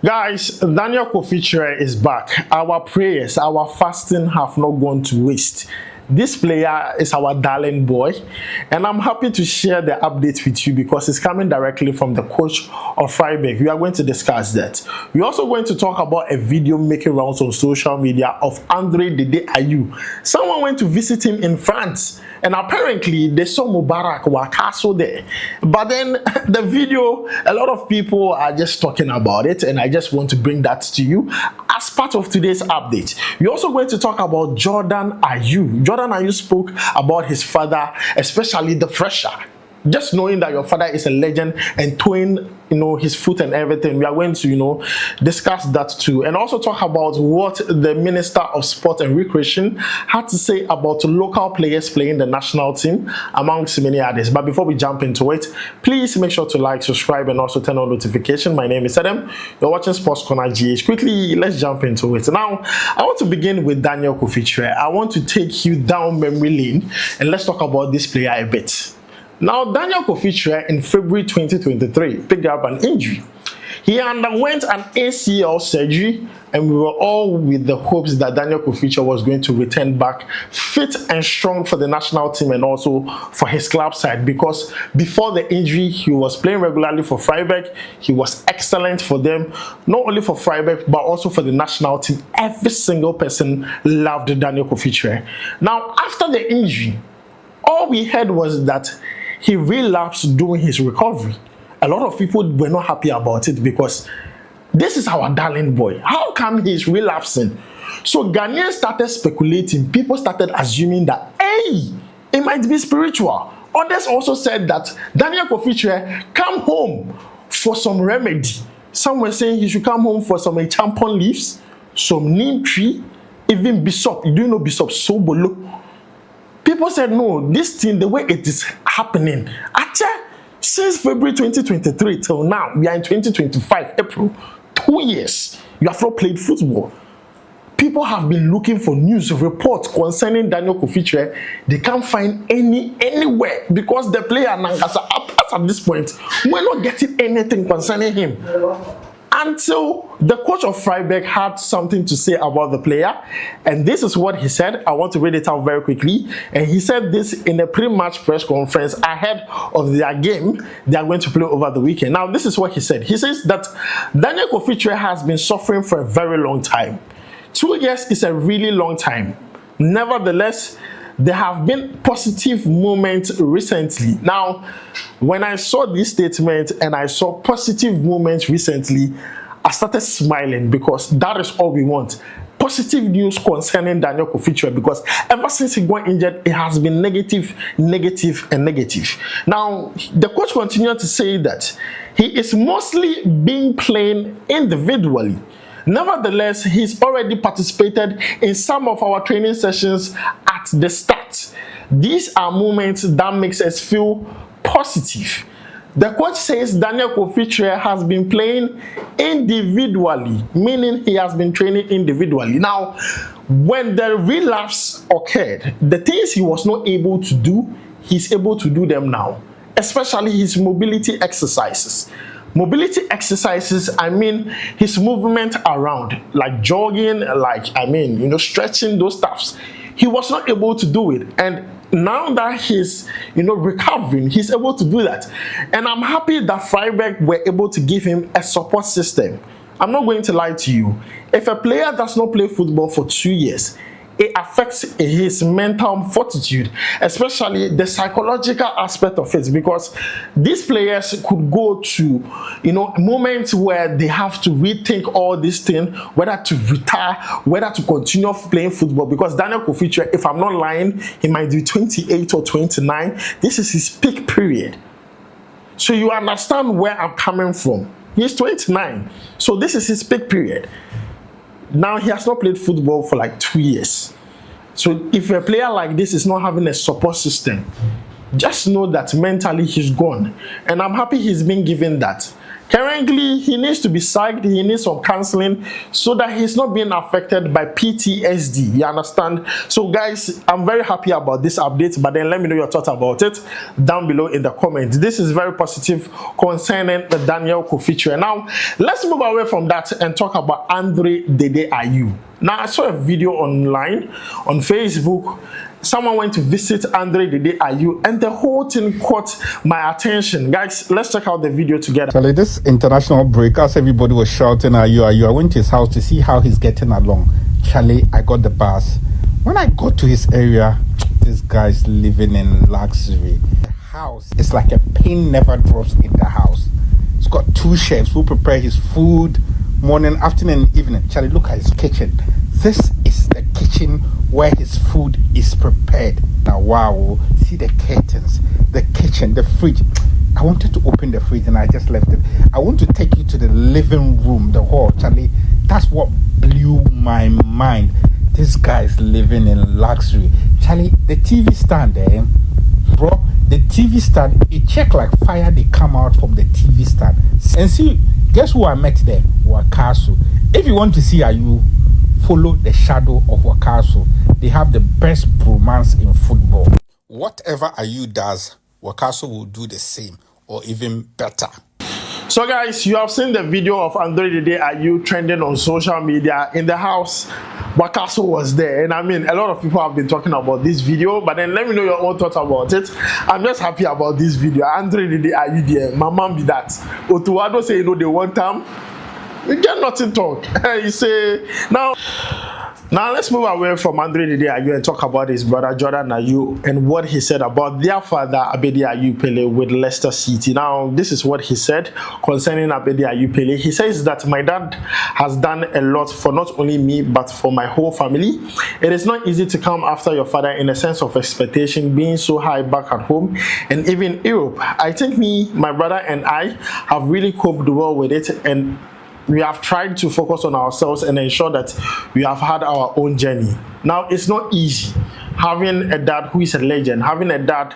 Guys, Daniel-Kofi Kyereh is back. Our prayers, our fasting have not gone to waste. This player is our darling boy, and I'm happy to share the update with you because it's coming directly from the coach of Freiburg. We are going to discuss that. We're also going to talk about a video making rounds on social media of Ayew. Someone went to visit him in France, and apparently they saw Mubarak Wakaso there. But then the video, a lot of people are just talking about it, and I just want to bring that to you as part of today's update. We're also going to talk about Ayew. Ayew spoke about his father, especially the pressure. Just knowing that your father is a legend and towing, his foot and everything. We are going to, discuss that too. And also talk about what the Minister of Sport and Recreation had to say about local players playing the national team, amongst many others. But before we jump into it, please make sure to like, subscribe, and also turn on notification. My name is Adam. You're watching SportsCornerGH. Quickly, let's jump into it. Now, I want to begin with Daniel-Kofi Kyereh. I want to take you down memory lane and let's talk about this player a bit. Now, Daniel-Kofi Kyereh in February 2023 picked up an injury. He underwent an ACL surgery, and we were all with the hopes that Daniel-Kofi Kyereh was going to return back fit and strong for the national team and also for his club side, because before the injury, he was playing regularly for Freiburg. He was excellent for them, not only for Freiburg, but also for the national team. Every single person loved Daniel-Kofi Kyereh. Now, after the injury, all we heard was that he relapsed during his recovery. A lot of people were not happy about it because this is our darling boy. How come he's relapsing? So Ghanaians started speculating. People started assuming that, hey, it might be spiritual. Others also said that Daniel-Kofi Kyereh come home for some remedy. Some were saying he should come home for some champon leaves, some neem tree, even Bishop. You do know Bishop Sobolo? People said, no, this thing, the way it is happening, since February 2023 till now, we are in 2025, April, 2 years, you have not played football. People have been looking for news reports concerning Daniel-Kofi Kyereh. They can't find anywhere because the player at this point, we're not getting anything concerning him. Until the coach of Freiburg had something to say about the player, and this is what he said. I want to read it out very quickly. And he said this in a pre-match press conference ahead of their game they are going to play over the weekend. Now, this is what he said. He says that Daniel-Kofi Kyereh has been suffering for a very long time. 2 years is a really long time. Nevertheless, there have been positive moments recently. Now, when I saw this statement and I saw positive moments recently, I started smiling because that is all we want. Positive news concerning Daniel-Kofi Kyereh, because ever since he got injured, it has been negative, negative, and negative. Now, the coach continued to say that he is mostly being played individually. Nevertheless, he's already participated in some of our training sessions at the start. These are moments that makes us feel positive. The coach says Daniel-Kofi Kyereh has been playing individually, meaning he has been training individually. Now, when the relapse occurred, the things he was not able to do, he's able to do them now, especially his mobility exercises. Mobility exercises, I mean his movement around, like jogging, stretching, those stuffs. He was not able to do it, and now that he's recovering, he's able to do that. And I'm happy that Freiburg were able to give him a support system. I'm not going to lie to you. If a player does not play football for 2 years, it affects his mental fortitude, especially the psychological aspect of it, because these players could go to moments where they have to rethink all these things, whether to retire, whether to continue playing football, because Daniel-Kofi Kyereh, if I'm not lying, he might be 28 or 29. This is his peak period. So you understand where I'm coming from. He's 29, so this is his peak period. Now he has not played football for like 2 years. So if a player like this is not having a support system, just know that mentally he's gone. And I'm happy he's been given that. Currently, he needs to be psyched, he needs some counseling so that he's not being affected by PTSD. You understand? So, guys, I'm very happy about this update, but then let me know your thoughts about it down below in the comments. This is very positive concerning the Daniel-Kofi Kyereh. Now, let's move away from that and talk about Andre Dede Ayew. Now, I saw a video online on Facebook. Someone went to visit Andre Dede Ayew, and the whole thing caught my attention. Guys, let's check out the video together. Charlie, this international break, as everybody was shouting Ayew, Ayew, I went to his house to see how he's getting along. Charlie, I got the bus. When I got to his area, this guy's living in luxury. The house is like a pin never drops in the house. He's got 2 chefs who prepare his food morning, afternoon, and evening. Charlie, look at his kitchen. This is the kitchen where his food is prepared. Now, wow, see the curtains, the kitchen, the fridge. I wanted to open the fridge and I just left it. I want to take you to the living room, the hall. Charlie, that's what blew my mind. This guy's living in luxury. Charlie, the TV stand there, bro, the TV stand, it check like fire, they come out from the TV stand. And see, guess who I met there? Wakaso. If you want to see Ayew, follow the shadow of Wakaso. They have the best bromance in football. Whatever Ayew does, Wakaso will do the same or even better. So guys, you have seen the video of Andre Dede Ayew trending on social media. In the house, Wakaso was there, and I mean, a lot of people have been talking about this video, but then let me know your own thoughts about it. I'm just happy about this video. Andre Dede Ayew there, my mom be that. Otuado say, you know, the one time, you get nothing talk. You say, now let's move away from Andre Dede Ayew and talk about his brother Jordan Ayew and what he said about their father Abedi Ayew Pele with Leicester City. Now, this is what he said concerning Abedi Ayew Pele. He says that my dad has done a lot for not only me but for my whole family. It is not easy to come after your father in a sense of expectation being so high back at home and even Europe. I think me, my brother and I have really coped well with it, and we have tried to focus on ourselves and ensure that we have had our own journey. Now, it's not easy having a dad who is a legend, having a dad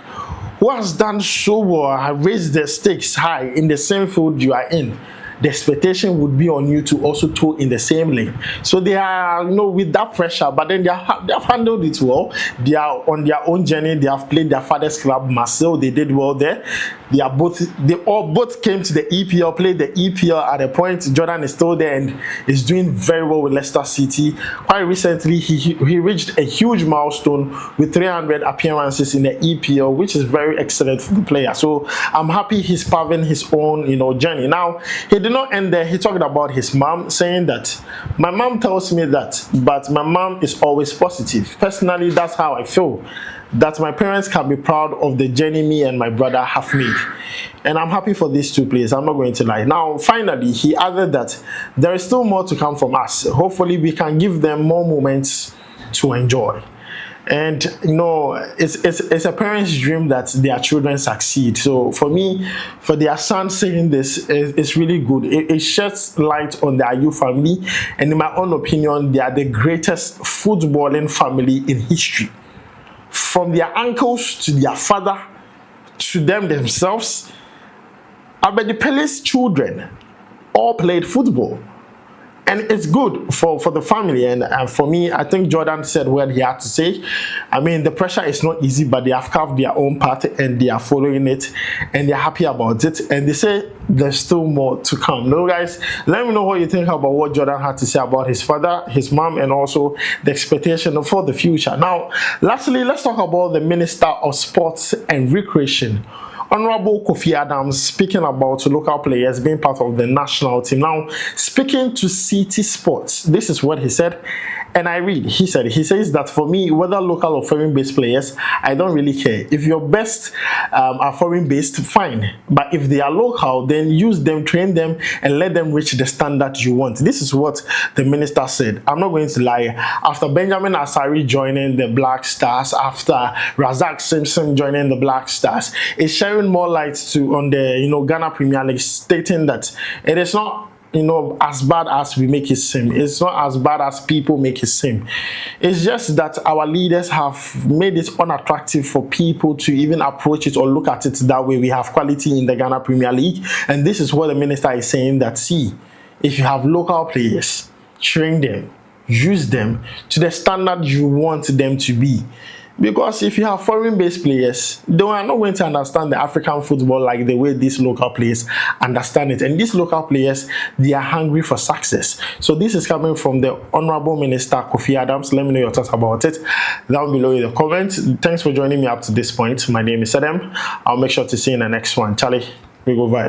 who has done so well, have raised the stakes high in the same field you are in. The expectation would be on you to also toe in the same lane. So they are, you know, with that pressure, but then they have handled it well. They are on their own journey. They have played their father's club, Marseille. They did well there. They all both came to the EPL, played the EPL at a point. Jordan is still there and is doing very well with Leicester City. Quite recently, he reached a huge milestone with 300 appearances in the EPL, which is very excellent for the player. So I'm happy he's paving his own, you know, journey. Now, he did not end there. He talked about his mom, saying that my mom tells me that, but my mom is always positive. Personally, that's how I feel, that my parents can be proud of the journey me and my brother have made. And I'm happy for these two players, I'm not going to lie. Now, finally, he added that there is still more to come from us. Hopefully, we can give them more moments to enjoy. And you know, it's a parent's dream that their children succeed. So for me, for their son saying this, it's really good. It sheds light on the Ayew family, and in my own opinion, they are the greatest footballing family in history. From their uncles to their father to them themselves, Abedi Pele's children all played football. And it's good for the family, and for me, I think Jordan said what he had to say. I mean, the pressure is not easy, but they have carved their own path and they are following it, and they're happy about it. And they say there's still more to come. Now, guys, let me know what you think about what Jordan had to say about his father, his mom, and also the expectation for the future. Now, lastly, let's talk about the Minister of Sports and Recreation, Honorable Kofi Adams, speaking about local players being part of the national team. Now, speaking to City Sports, this is what he said. And I read, he says that for me, whether local or foreign-based players, I don't really care. If your best are foreign-based, fine. But if they are local, then use them, train them, and let them reach the standard you want. This is what the minister said. I'm not going to lie. After Benjamin Asari joining the Black Stars, after Razak Simpson joining the Black Stars, it's sharing more light on the Ghana Premier League, stating that it is not as bad as we make it seem. It's not as bad as people make it seem. It's just that our leaders have made it unattractive for people to even approach it or look at it that way. We have quality in the Ghana Premier League, and this is what the minister is saying, that see, if you have local players, train them, use them to the standard you want them to be. Because if you have foreign-based players, they are not going to understand the African football like the way these local players understand it. And these local players, they are hungry for success. So this is coming from the Honorable Minister Kofi Adams. Let me know your thoughts about it down below in the comments. Thanks for joining me up to this point. My name is Adam. I'll make sure to see you in the next one. Charlie, we go bye.